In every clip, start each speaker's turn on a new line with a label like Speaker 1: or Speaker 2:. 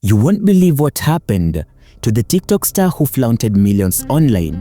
Speaker 1: You won't believe what happened to the TikTok star who flaunted millions online.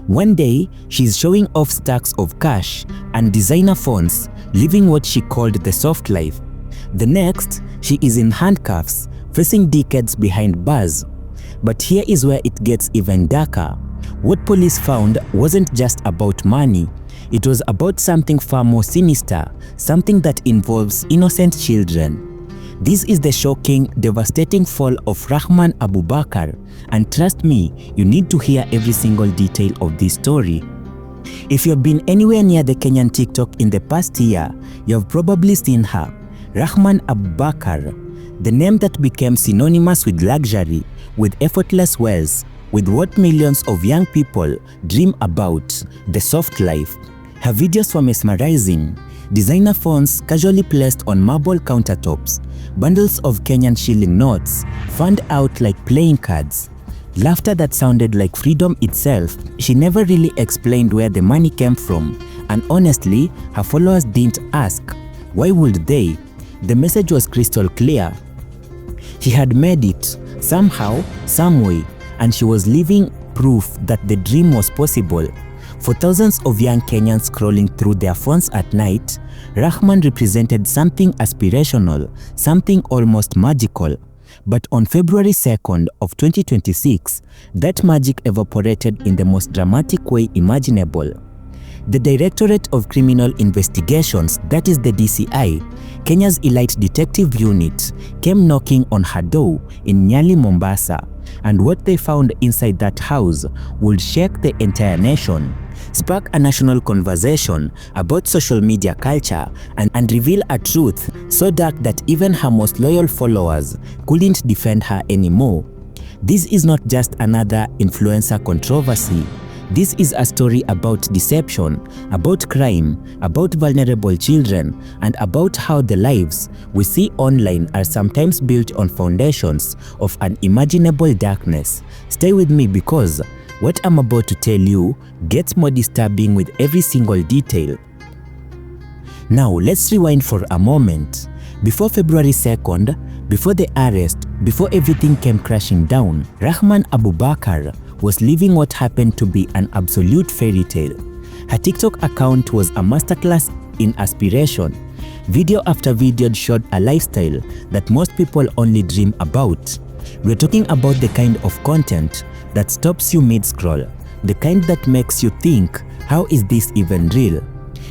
Speaker 1: One day, she's showing off stacks of cash and designer phones, living what she called the soft life. The next, she is in handcuffs, facing decades behind bars. But here is where it gets even darker. What police found wasn't just about money. It was about something far more sinister, something that involves innocent children. This is the shocking, devastating fall of Ruhman Abubakar, and trust me, you need to hear every single detail of this story. If you've been anywhere near the Kenyan TikTok in the past year, you've probably seen her, Ruhman Abubakar, the name that became synonymous with luxury, with effortless wealth, with what millions of young people dream about, the soft life. Her videos were mesmerizing. Designer phones casually placed on marble countertops, bundles of Kenyan shilling notes fanned out like playing cards, laughter that sounded like freedom itself. She never really explained where the money came from, and honestly, her followers didn't ask. Why would they? The message was crystal clear. She had made it, somehow, some way, and she was living proof that the dream was possible. For thousands of young Kenyans scrolling through their phones at night, Ruhman represented something aspirational, something almost magical. But on February 2nd of 2026, that magic evaporated in the most dramatic way imaginable. The Directorate of Criminal Investigations, that is the DCI, Kenya's elite detective unit, came knocking on her door in Nyali, Mombasa, and what they found inside that house would shake the entire nation, spark a national conversation about social media culture, and reveal a truth so dark that even her most loyal followers couldn't defend her anymore. This is not just another influencer controversy. This is a story about deception, about crime, about vulnerable children, and about how the lives we see online are sometimes built on foundations of unimaginable darkness. Stay with me because what I'm about to tell you gets more disturbing with every single detail. Now let's rewind for a moment. Before February 2nd, before the arrest, before everything came crashing down, Ruhman Abubakar was living what happened to be an absolute fairy tale. Her TikTok account was a masterclass in aspiration. Video after video showed a lifestyle that most people only dream about. We're talking about the kind of content that stops you mid-scroll, the kind that makes you think, how is this even real?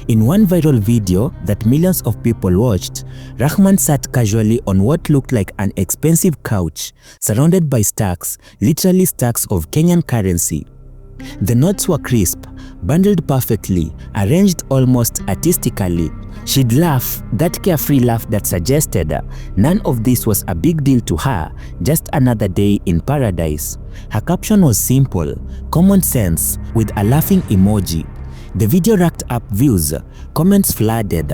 Speaker 1: In one viral video that millions of people watched, Ruhman sat casually on what looked like an expensive couch, surrounded by stacks, literally stacks of Kenyan currency. The notes were crisp, bundled perfectly, arranged almost artistically. She'd laugh, that carefree laugh that suggested none of this was a big deal to her, just another day in paradise. Her caption was simple, common sense, with a laughing emoji. The video racked up views, comments flooded.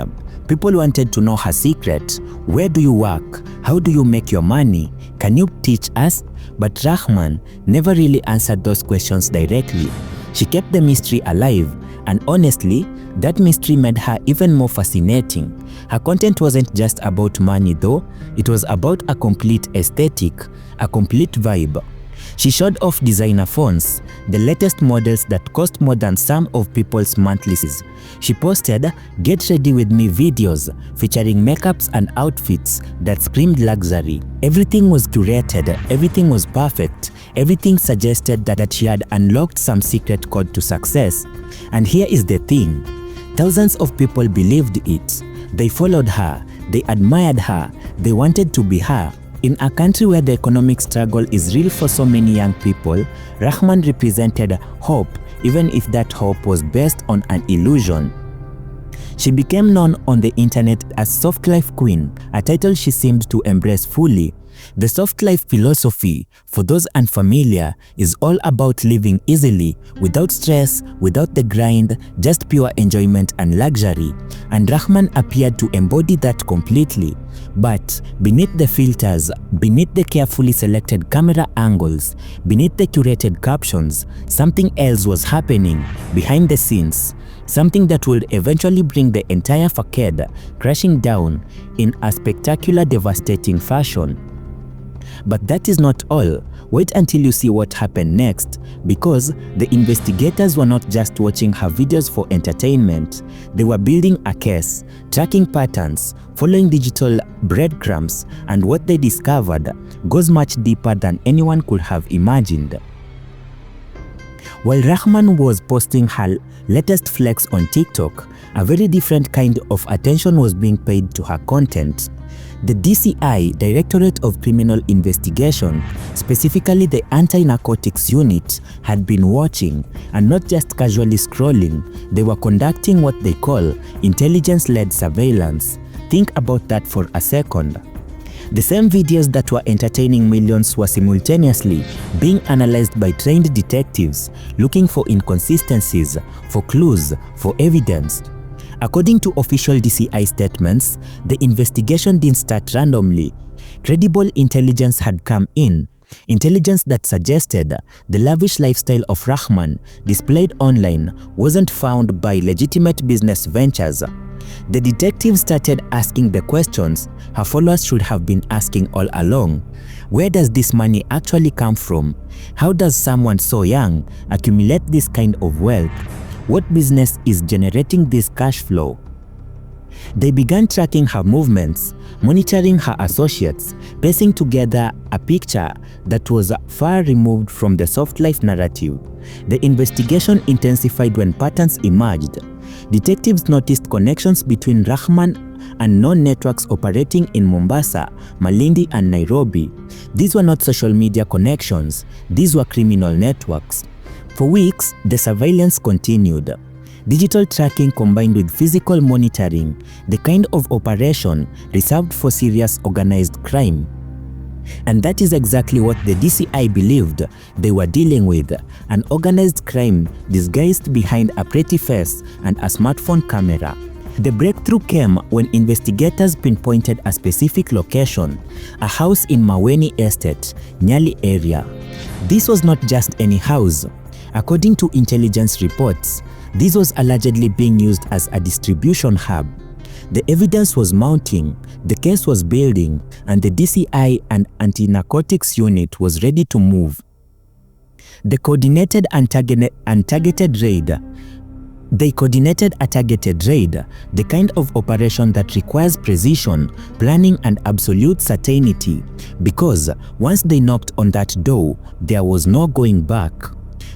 Speaker 1: People wanted to know her secret. Where do you work? How do you make your money? Can you teach us? But Ruhman never really answered those questions directly. She kept the mystery alive, and honestly, that mystery made her even more fascinating. Her content wasn't just about money though, it was about a complete aesthetic, a complete vibe. She showed off designer phones, the latest models that cost more than some of people's monthlies. She posted "Get ready with me" videos featuring makeups and outfits that screamed luxury. Everything was curated, everything was perfect, everything suggested that she had unlocked some secret code to success. And here is the thing, thousands of people believed it. They followed her, they admired her, they wanted to be her. In a country where the economic struggle is real for so many young people, Ruhman represented hope, even if that hope was based on an illusion. She became known on the internet as Soft Life Queen, a title she seemed to embrace fully. The soft life philosophy, for those unfamiliar, is all about living easily, without stress, without the grind, just pure enjoyment and luxury. And Ruhman appeared to embody that completely. But beneath the filters, beneath the carefully selected camera angles, beneath the curated captions, something else was happening behind the scenes. Something that would eventually bring the entire facade crashing down in a spectacular, devastating fashion. But that is not all. Wait until you see what happened next, because the investigators were not just watching her videos for entertainment. They were building a case, tracking patterns, following digital breadcrumbs, and what they discovered goes much deeper than anyone could have imagined. While Ruhman was posting her latest flex on TikTok, a very different kind of attention was being paid to her content. The DCI, Directorate of Criminal Investigation, specifically the Anti-Narcotics Unit, had been watching, and not just casually scrolling. They were conducting what they call intelligence-led surveillance. Think about that for a second. The same videos that were entertaining millions were simultaneously being analyzed by trained detectives, looking for inconsistencies, for clues, for evidence. According to official DCI statements, the investigation didn't start randomly. Credible intelligence had come in, intelligence that suggested the lavish lifestyle of Ruhman displayed online wasn't found by legitimate business ventures. The detectives started asking the questions her followers should have been asking all along. Where does this money actually come from? How does someone so young accumulate this kind of wealth? What business is generating this cash flow? They began tracking her movements, monitoring her associates, piecing together a picture that was far removed from the soft life narrative. The investigation intensified when patterns emerged. Detectives noticed connections between Ruhman and known networks operating in Mombasa, Malindi, and Nairobi. These were not social media connections, these were criminal networks. For weeks, the surveillance continued. Digital tracking combined with physical monitoring, the kind of operation reserved for serious organized crime. And that is exactly what the DCI believed they were dealing with, an organized crime disguised behind a pretty face and a smartphone camera. The breakthrough came when investigators pinpointed a specific location, a house in Mwani Estate, Nyali area. This was not just any house. According to intelligence reports, this was allegedly being used as a distribution hub. The evidence was mounting, the case was building, and the DCI and Anti-Narcotics Unit was ready to move. They coordinated a targeted raid, the kind of operation that requires precision, planning, and absolute certainty, because once they knocked on that door, there was no going back.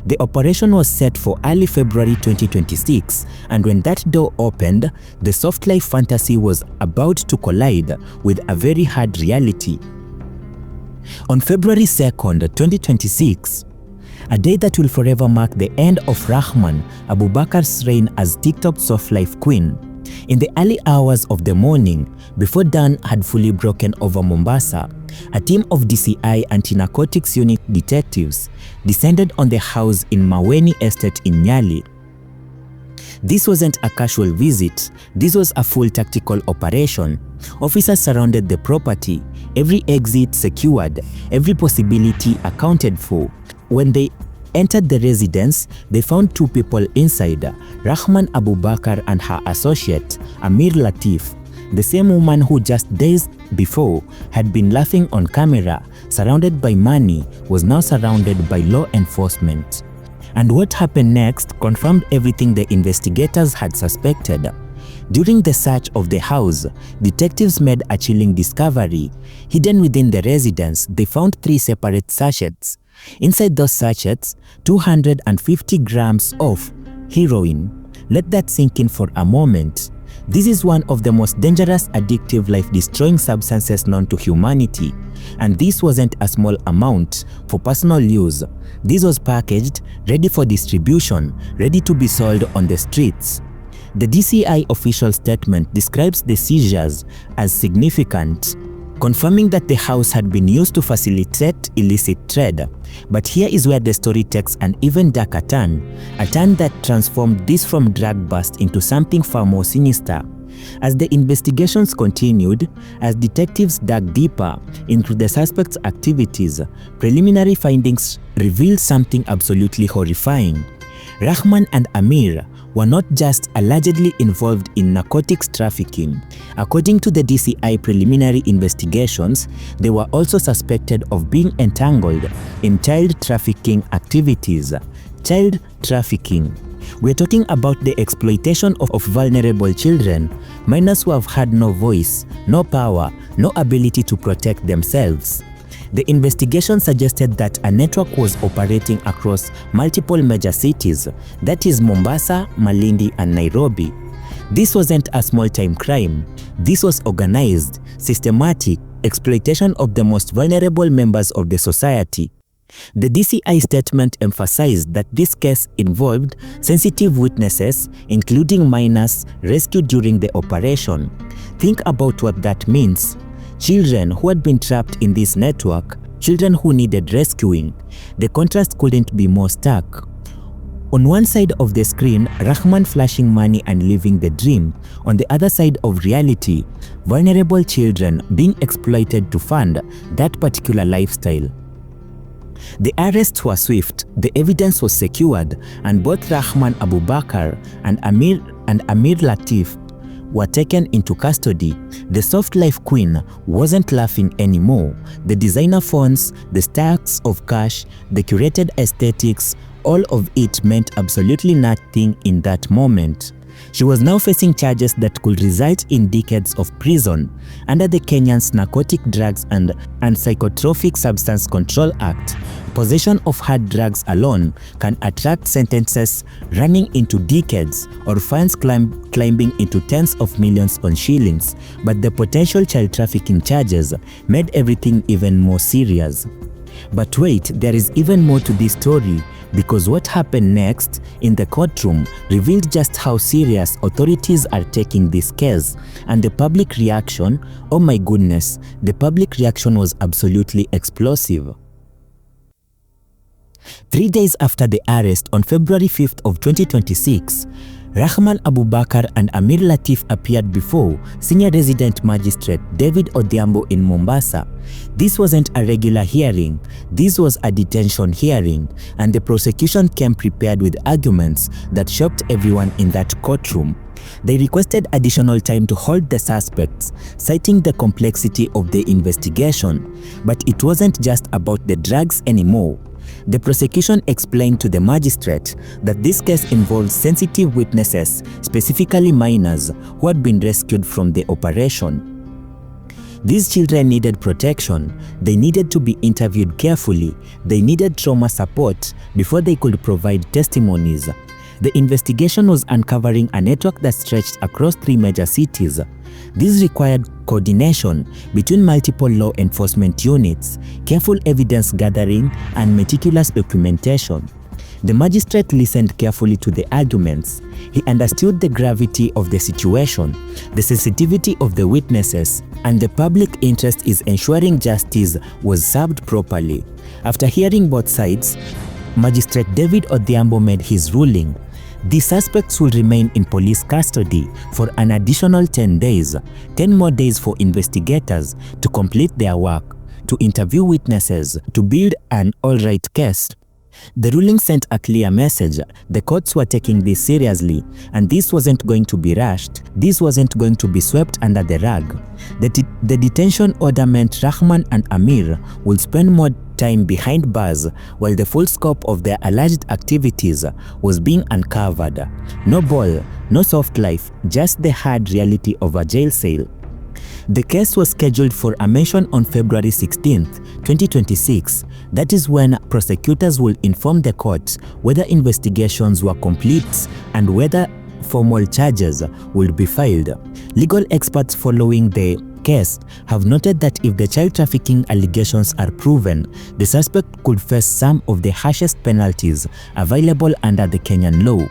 Speaker 1: The operation was set for early February 2026, and when that door opened, the soft life fantasy was about to collide with a very hard reality. On February 2nd, 2026, a day that will forever mark the end of Ruhman Abubakar's reign as TikTok's soft life queen. In the early hours of the morning, before dawn had fully broken over Mombasa, a team of DCI Anti-Narcotics Unit detectives descended on the house in Mwani Estate in Nyali. This wasn't a casual visit, this was a full tactical operation. Officers surrounded the property, every exit secured, every possibility accounted for. When they entered the residence, they found two people inside, Ruhman Abubakar and her associate, Amir Latif. The same woman who just days before had been laughing on camera, surrounded by money, was now surrounded by law enforcement. And what happened next confirmed everything the investigators had suspected. During the search of the house, detectives made a chilling discovery. Hidden within the residence, they found 3 separate sachets. Inside those sachets, 250 grams of heroin. Let that sink in for a moment. This is one of the most dangerous, addictive, life-destroying substances known to humanity. And this wasn't a small amount for personal use. This was packaged, ready for distribution, ready to be sold on the streets. The DCI official statement describes the seizures as significant, confirming that the house had been used to facilitate illicit trade. But here is where the story takes an even darker turn, a turn that transformed this from drug bust into something far more sinister. As the investigations continued, as detectives dug deeper into the suspect's activities, preliminary findings revealed something absolutely horrifying. Ruhman and Amir were not just allegedly involved in narcotics trafficking. According to the DCI preliminary investigations, they were also suspected of being entangled in child trafficking activities. Child trafficking. We're talking about the exploitation of vulnerable children, minors who have had no voice, no power, no ability to protect themselves. The investigation suggested that a network was operating across multiple major cities, that is Mombasa, Malindi, and Nairobi. This wasn't a small-time crime. This was organized, systematic exploitation of the most vulnerable members of the society. The DCI statement emphasized that this case involved sensitive witnesses, including minors rescued during the operation. Think about what that means. Children who had been trapped in this network, children who needed rescuing. The contrast couldn't be more stark. On one side of the screen, Ruhman flashing money and living the dream. On the other side of reality, vulnerable children being exploited to fund that particular lifestyle. The arrests were swift, the evidence was secured, and both Ruhman Abubakar and Amir Latif were taken into custody. The soft life queen wasn't laughing anymore. The designer phones, the stacks of cash, the curated aesthetics, all of it meant absolutely nothing in that moment. She was now facing charges that could result in decades of prison under the Kenyan's Narcotic Drugs and Psychotropic Substance Control Act. Possession of hard drugs alone can attract sentences running into decades or fines climbing into tens of millions of shillings, but the potential child trafficking charges made everything even more serious. But wait, there is even more to this story, because what happened next in the courtroom revealed just how serious authorities are taking this case, and the public reaction, oh my goodness, the public reaction was absolutely explosive. 3 days after the arrest on February 5th of 2026, Ruhman Abubakar and Amir Latif appeared before Senior Resident Magistrate David Odambo in Mombasa. This wasn't a regular hearing, this was a detention hearing, and the prosecution came prepared with arguments that shocked everyone in that courtroom. They requested additional time to hold the suspects, citing the complexity of the investigation. But it wasn't just about the drugs anymore. The prosecution explained to the magistrate that this case involves sensitive witnesses, specifically minors, who had been rescued from the operation. These children needed protection, they needed to be interviewed carefully, they needed trauma support before they could provide testimonies. The investigation was uncovering a network that stretched across 3 major cities. This required coordination between multiple law enforcement units, careful evidence gathering, and meticulous documentation. The magistrate listened carefully to the arguments. He understood the gravity of the situation, the sensitivity of the witnesses, and the public interest in ensuring justice was served properly. After hearing both sides, Magistrate David Odambo made his ruling. The suspects will remain in police custody for an additional 10 days, 10 more days for investigators to complete their work, to interview witnesses, to build an all-right case. The ruling sent a clear message. The courts were taking this seriously, and this wasn't going to be rushed. This wasn't going to be swept under the rug. The detention order meant Ruhman and Amir would spend more time behind bars while the full scope of their alleged activities was being uncovered. No ball, no soft life, just the hard reality of a jail cell. The case was scheduled for a mention on February 16th, 2026. That is when prosecutors will inform the court whether investigations were complete and whether formal charges will be filed. Legal experts following the case have noted that if the child trafficking allegations are proven, the suspect could face some of the harshest penalties available under the Kenyan law.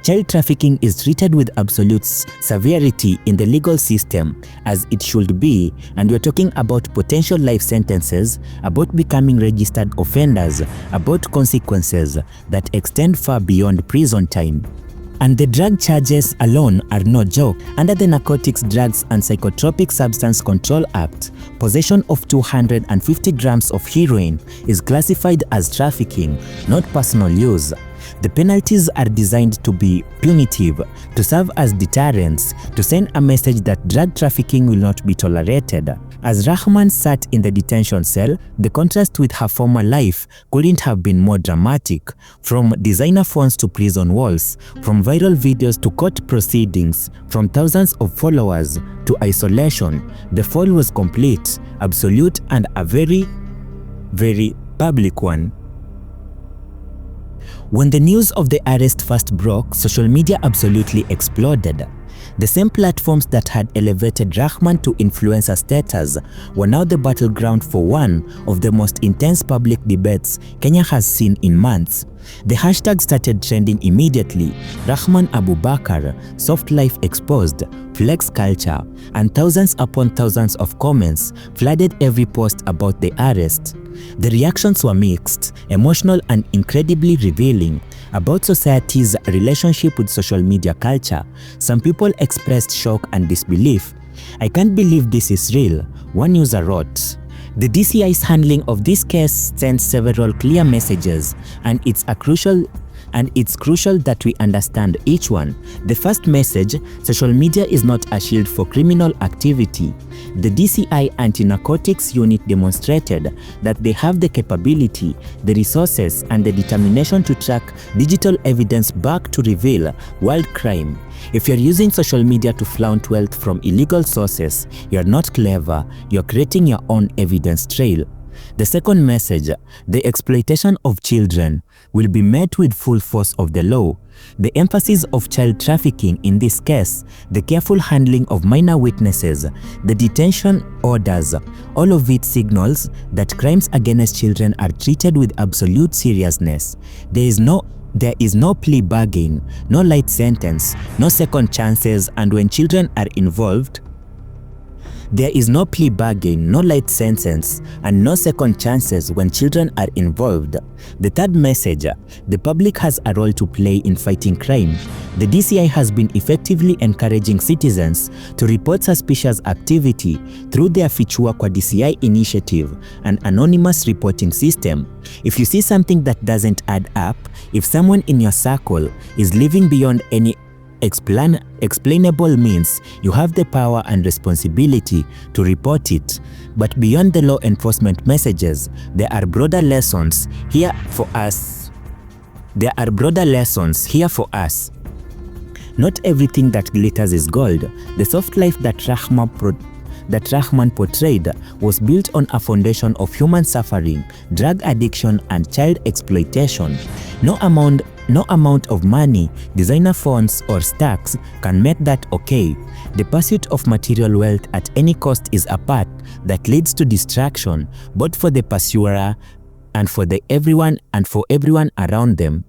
Speaker 1: Child trafficking is treated with absolute severity in the legal system, as it should be, and we're talking about potential life sentences, about becoming registered offenders, about consequences that extend far beyond prison time. And the drug charges alone are no joke. Under the Narcotics, Drugs and Psychotropic Substance Control Act, possession of 250 grams of heroin is classified as trafficking, not personal use. The penalties are designed to be punitive, to serve as deterrents, to send a message that drug trafficking will not be tolerated. As Ruhman sat in the detention cell, the contrast with her former life couldn't have been more dramatic. From designer phones to prison walls, from viral videos to court proceedings, from thousands of followers to isolation, the fall was complete, absolute, and a very, very public one. When the news of the arrest first broke, social media absolutely exploded. The same platforms that had elevated Ruhman to influencer status were now the battleground for one of the most intense public debates Kenya has seen in months. The hashtag started trending immediately: Ruhman Abubakar, soft life exposed, flex culture, and thousands upon thousands of comments flooded every post about the arrest. The reactions were mixed, emotional, and incredibly revealing about society's relationship with social media culture. Some people expressed shock and disbelief. "I can't believe this is real," one user wrote. The DCI's handling of this case sends several clear messages, and it's crucial that we understand each one. The first message: social media is not a shield for criminal activity. The DCI Anti-Narcotics Unit demonstrated that they have the capability, the resources, and the determination to track digital evidence back to reveal wild crime. If you're using social media to flaunt wealth from illegal sources, you're not clever, you're creating your own evidence trail. The second message: the exploitation of children will be met with full force of the law. The emphasis of child trafficking in this case, the careful handling of minor witnesses, the detention orders, all of it signals that crimes against children are treated with absolute seriousness. There is no plea bargain, no light sentence, no second chances, and when children are involved, there is no plea bargain, no light sentence, and no second chances when children are involved. The third message: the public has a role to play in fighting crime. The DCI has been effectively encouraging citizens to report suspicious activity through their Fichua kwa DCI initiative, an anonymous reporting system. If you see something that doesn't add up, if someone in your circle is living beyond any explainable means, you have the power and responsibility to report it. But beyond the law enforcement messages, there are broader lessons here for us. Not everything that glitters is gold. The soft life that Ruhman portrayed was built on a foundation of human suffering, drug addiction, and child exploitation. No amount of money, designer phones, or stacks can make that okay. The pursuit of material wealth at any cost is a path that leads to distraction, both for the pursuer and for everyone around them.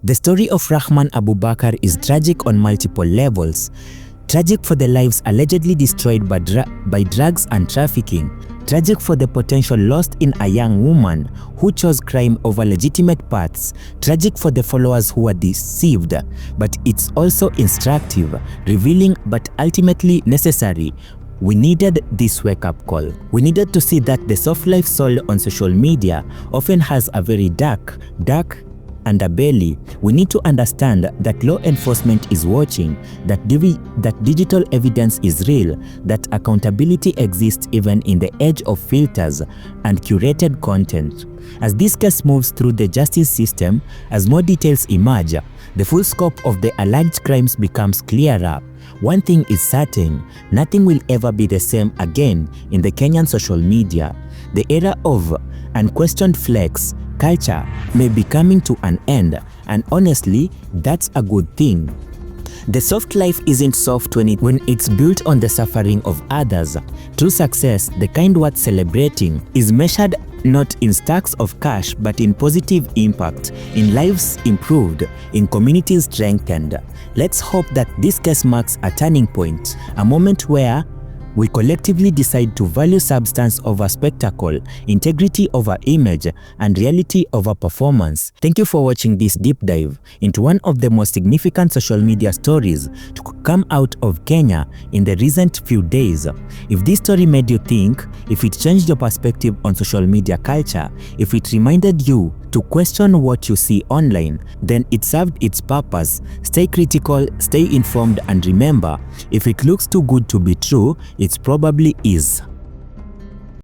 Speaker 1: The story of Ruhman Abubakar is tragic on multiple levels. Tragic for the lives allegedly destroyed by drugs and trafficking. Tragic for the potential lost in a young woman who chose crime over legitimate paths. Tragic for the followers who were deceived. But it's also instructive, revealing, but ultimately necessary. We needed this wake-up call. We needed to see that the soft life sold on social media often has a very dark underbelly. We need to understand that law enforcement is watching, that digital evidence is real, that accountability exists even in the age of filters and curated content. As this case moves through the justice system, as more details emerge, the full scope of the alleged crimes becomes clearer. One thing is certain: nothing will ever be the same again in the Kenyan social media. The era of unquestioned flex culture may be coming to an end, and honestly, that's a good thing. The soft life isn't soft when it's built on the suffering of others. True success, the kind worth celebrating, is measured not in stacks of cash but in positive impact, in lives improved, in communities strengthened. Let's hope that this case marks a turning point, a moment where we collectively decide to value substance over spectacle, integrity over image, and reality over performance. Thank you for watching this deep dive into one of the most significant social media stories to come out of Kenya in the recent few days. If this story made you think, if it changed your perspective on social media culture, if it reminded you to question what you see online, then it served its purpose. Stay critical, stay informed, and remember, if it looks too good to be true, it probably is.